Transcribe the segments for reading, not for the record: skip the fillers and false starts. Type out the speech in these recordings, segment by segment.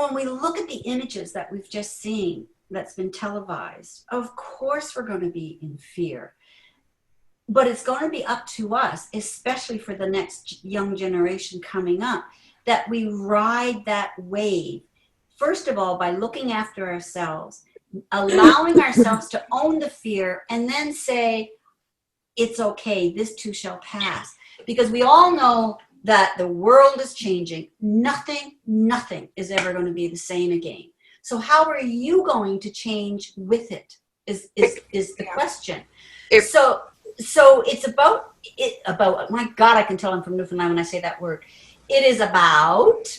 when we look at the images that we've just seen, that's been televised, of course we're going to be in fear. But it's going to be up to us, especially for the next young generation coming up, that we ride that wave, first of all, by looking after ourselves, allowing ourselves to own the fear, and then say, it's okay, this too shall pass. Because we all know that the world is changing. Nothing is ever going to be the same again. So how are you going to change with it is the question. So it's about, my God, I can tell I'm from Newfoundland when I say that word. It is about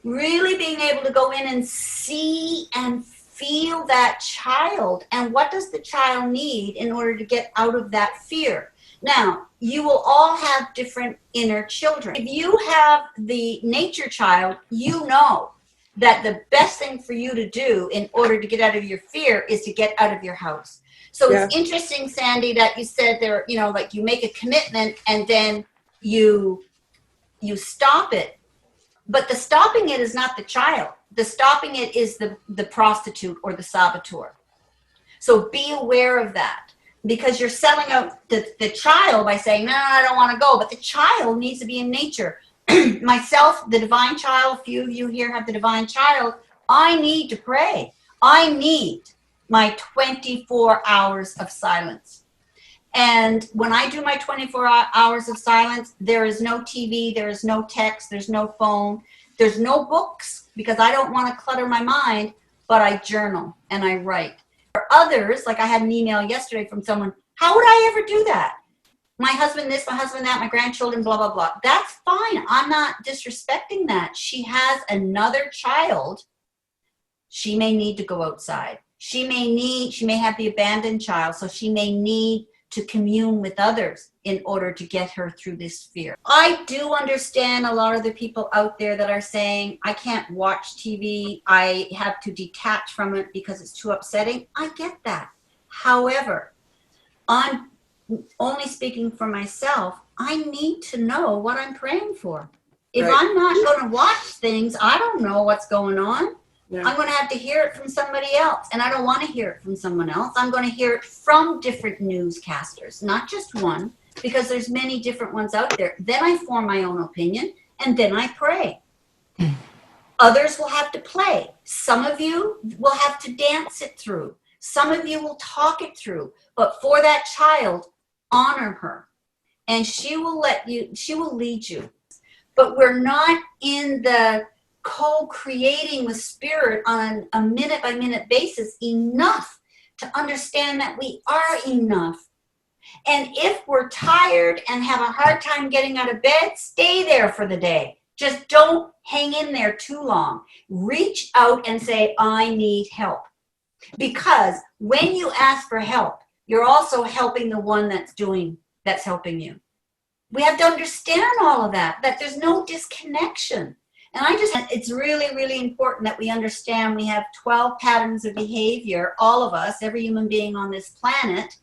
really being able to go in and see and feel that child. And what does the child need in order to get out of that fear? Now, you will all have different inner children. If you have the nature child, you know that the best thing for you to do in order to get out of your fear is to get out of your house. So it's interesting, Sandy, that you said there, you know, like you make a commitment and then you stop it. But the stopping it is not the child. The stopping it is the prostitute or the saboteur. So be aware of that, because you're selling out the child by saying, no, I don't want to go. But the child needs to be in nature. Myself, the divine child, a few of you here have the divine child. I need to pray. I need my 24 hours of silence. And when I do my 24 hours of silence, there is no TV, there is no text, there's no phone, there's no books, because I don't want to clutter my mind, but I journal and I write. For others, like I had an email yesterday from someone, how would I ever do that? My husband this, my husband that, my grandchildren, blah, blah, blah. That's fine. I'm not disrespecting that. She has another child. She may need to go outside. She may have the abandoned child, so she may need to commune with others in order to get her through this fear. I do understand a lot of the people out there that are saying, I can't watch TV. I have to detach from it because it's too upsetting. I get that. However, I'm only speaking for myself. I need to know what I'm praying for. If I'm not going to watch things, I don't know what's going on. Yeah. I'm going to have to hear it from somebody else. And I don't want to hear it from someone else. I'm going to hear it from different newscasters, not just one, because there's many different ones out there. Then I form my own opinion, and then I pray. Others will have to play. Some of you will have to dance it through. Some of you will talk it through. But for that child, honor her. And she will lead you. But we're not in the co-creating with spirit on a minute-by-minute basis enough to understand that we are enough. And if we're tired and have a hard time getting out of bed, stay there for the day. Just don't hang in there too long. Reach out and say, I need help. Because when you ask for help, you're also helping the one that's helping you. We have to understand all of that there's no disconnection. And it's really, really important that we understand we have 12 patterns of behavior, all of us, every human being on this planet,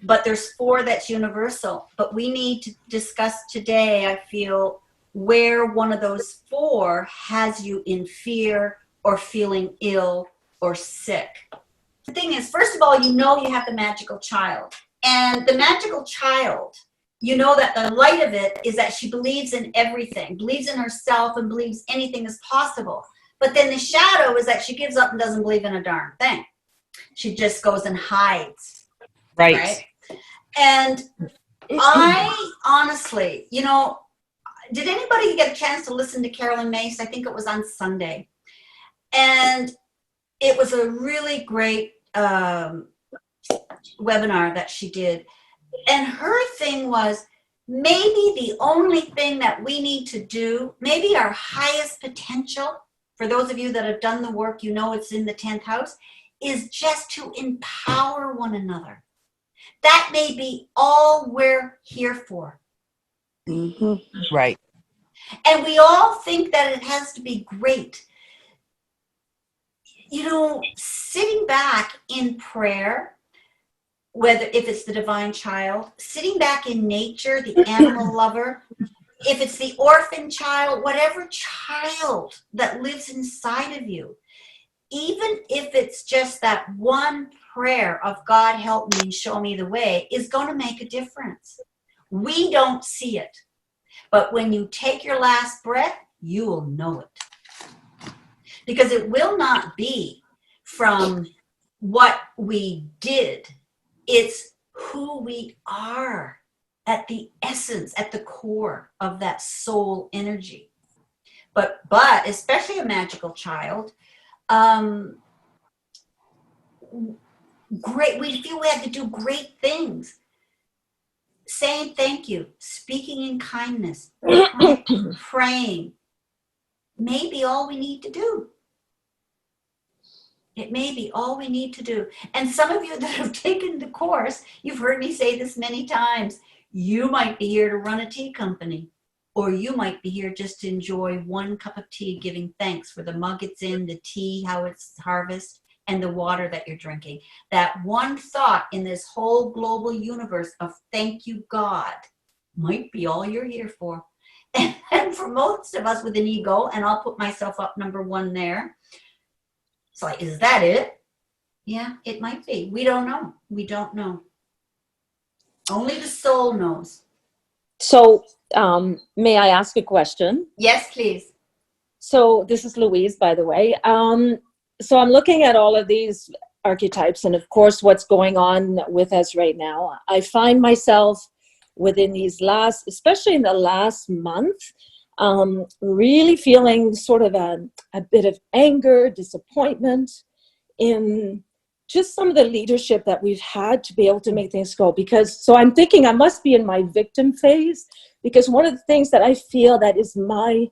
but there's 4 that's universal. But we need to discuss today, I feel, where one of those 4 has you in fear or feeling ill or sick. The thing is, first of all, you have the magical child. And the magical child, you know that the light of it is that she believes in everything, believes in herself and believes anything is possible. But then the shadow is that she gives up and doesn't believe in a darn thing. She just goes and hides. Right? And I honestly, did anybody get a chance to listen to Carolyn Mace? I think it was on Sunday. And it was a really great webinar that she did. And her thing was, maybe the only thing that we need to do, maybe our highest potential, for those of you that have done the work, it's in the 10th house, is just to empower one another. That may be all we're here for. Mm-hmm. Right. And we all think that it has to be great. Sitting back in prayer, if it's the divine child, sitting back in nature, the animal lover, if it's the orphan child, whatever child that lives inside of you, even if it's just that one prayer of God help me and show me the way, is going to make a difference. We don't see it, but when you take your last breath, you will know it, because it will not be from what we did. It's who we are at the essence, at the core of that soul energy. But especially a magical child, great, we feel we have to do great things. Saying thank you, speaking in kindness, praying may be all we need to do. It may be all we need to do. And some of you that have taken the course, you've heard me say this many times, you might be here to run a tea company, or you might be here just to enjoy one cup of tea, giving thanks for the mug it's in, the tea, how it's harvested, and the water that you're drinking. That one thought in this whole global universe of thank you, God, might be all you're here for. And for most of us with an ego, and I'll put myself up number one there, it's like, is that it? Yeah, it might be. We don't know. We don't know. Only the soul knows. So, may I ask a question? Yes, please. So this is Louise, by the way. So I'm looking at all of these archetypes and of course what's going on with us right now. I find myself within these especially in the last month, really feeling sort of a bit of anger, disappointment in just some of the leadership that we've had to be able to make things go. So I'm thinking I must be in my victim phase, because one of the things that I feel that is my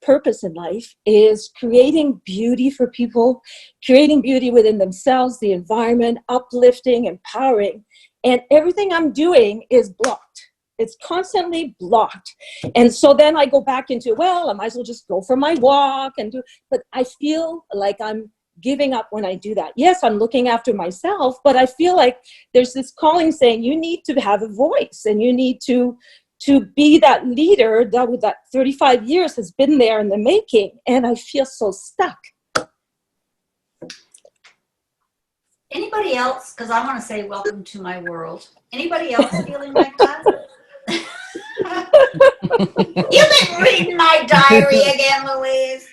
purpose in life is creating beauty for people, creating beauty within themselves, the environment, uplifting, empowering. And everything I'm doing is blocked. It's constantly blocked. And so then I go back into, well, I might as well just go for my walk but I feel like I'm giving up when I do that. Yes, I'm looking after myself, but I feel like there's this calling saying you need to have a voice and you need to be that leader that with that 35 years has been there in the making. And I feel so stuck. Anybody else, because I want to say welcome to my world. Anybody else feeling like that? You've been reading my diary again, Louise.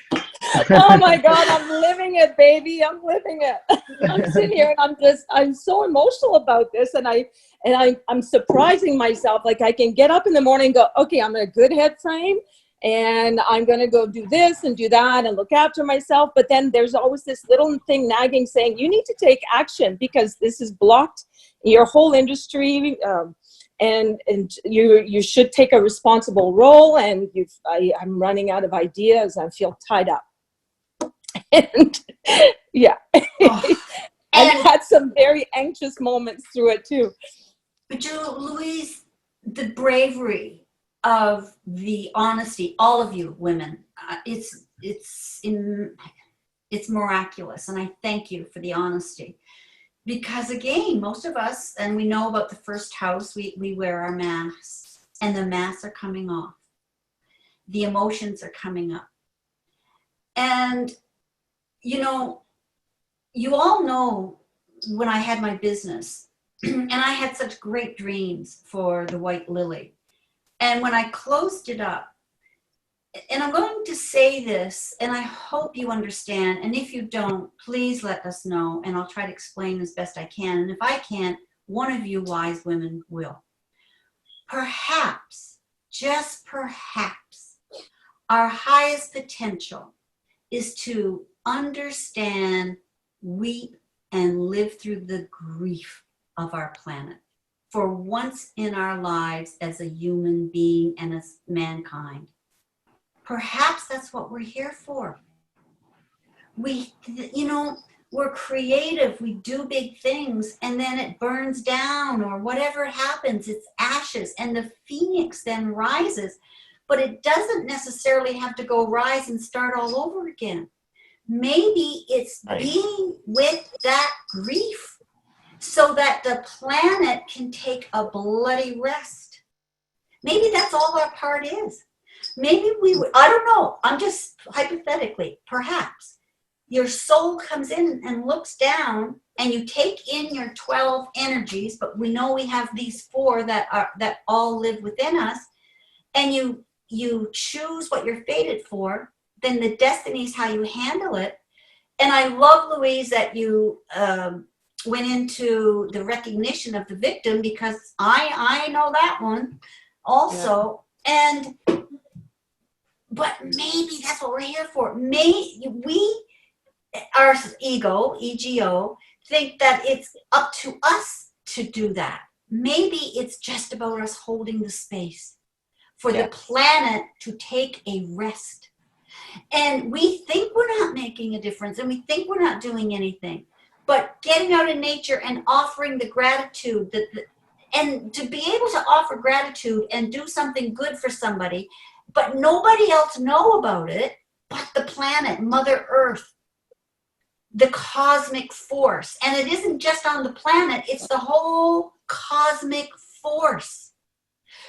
Oh my God, I'm living it, baby. I'm living it. I'm sitting here and I'm so emotional about this. And I'm surprising myself. Like I can get up in the morning and go, okay, I'm in a good head frame and I'm going to go do this and do that and look after myself. But then there's always this little thing nagging saying, you need to take action because this is blocked your whole industry. And you should take a responsible role. And I'm running out of ideas. I feel tied up. And yeah, Oh, I've had some very anxious moments through it too. But Louise, the bravery of the honesty, all of you women, it's miraculous, and I thank you for the honesty. Because again, most of us, and we know about the first house, we wear our masks, and the masks are coming off. The emotions are coming up. And you all know when I had my business, and I had such great dreams for the White Lily. And when I closed it up, and I'm going to say this, and I hope you understand, and if you don't, please let us know, and I'll try to explain as best I can. And if I can't, one of you wise women will. Perhaps, just perhaps, our highest potential is to understand, weep, and live through the grief of our planet for once in our lives as a human being and as mankind. Perhaps that's what we're here for. We're creative, we do big things, and then it burns down or whatever happens, it's ashes, and the phoenix then rises. But it doesn't necessarily have to go rise and start all over again. Maybe it's being with that grief so that the planet can take a bloody rest. Maybe that's all our part is. maybe we would, I don't know, I'm just hypothetically, perhaps your soul comes in and looks down and you take in your 12 energies, but we know we have these 4 that all live within us, and you choose what you're fated for, then the destiny is how you handle it. And I love, Louise, that you went into the recognition of the victim, because I know that one also. Yeah. But maybe that's what we're here for. Our ego, think that it's up to us to do that. Maybe it's just about us holding the space for the planet to take a rest. And we think we're not making a difference, and we think we're not doing anything. But getting out in nature and offering the gratitude, and to be able to offer gratitude and do something good for somebody, but nobody else know about it but the planet, Mother Earth, the cosmic force. And it isn't just on the planet, it's the whole cosmic force.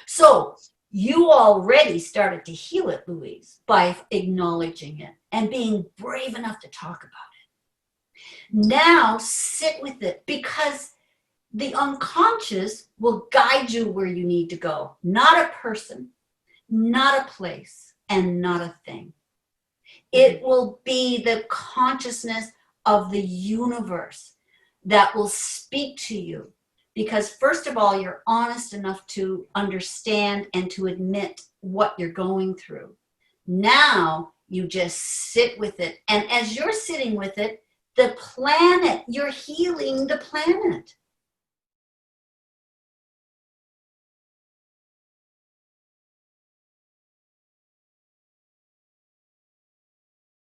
So you already started to heal it, Louise, by acknowledging it and being brave enough to talk about it. Now sit with it, because the unconscious will guide you where you need to go. Not a person, not a place, and not a thing. It will be the consciousness of the universe that will speak to you. Because first of all, you're honest enough to understand and to admit what you're going through. Now you just sit with it. And as you're sitting with it, the planet, you're healing the planet.